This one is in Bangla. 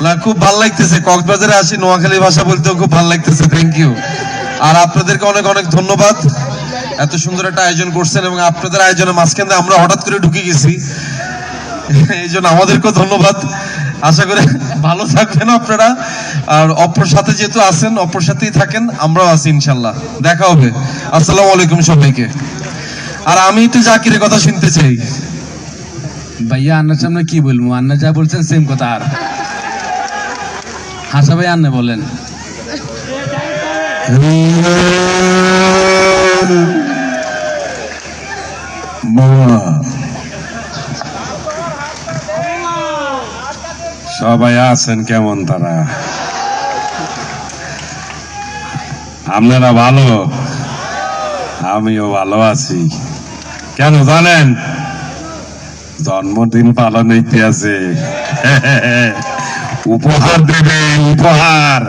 না, খুব ভালো লাগতেছে, কক্সবাজারে আসি নোয়াখালী ভাষা বলতেও খুব ভালো লাগতেছে। Thank you. আর আপনাদেরকে অনেক অনেক ধন্যবাদ, এত সুন্দর একটা আয়োজন করছেন এবং আপনাদের আয়োজনের মাঝখানে আমরা হঠাৎ করে ঢুকে গেছি, এই জন্য আমাদেরকেও ধন্যবাদ। আশা করি ভালো থাকবেন আপনারা, আর অপর সাথে যেহেতু আছেন অপর সাথেই থাকেন, আমরাও আছি ইনশাল্লাহ। দেখা হবে। আসসালামু আলাইকুম সবাইকে। আর আমি একটু জাকিরের কথা শুনতে চাই। ভাইয়া আন্নার সামনে কি বলবো, আন্না যা বলছেন সেম কথা। আর হাসা ভাই আন্না বলেন। সবাই আছেন কেমন? তারা আপনারা ভালো? আমিও ভালো আছি। কেন জানেন? জন্মদিন পালন হইতে আছে, উপহার দেবে, উপহার।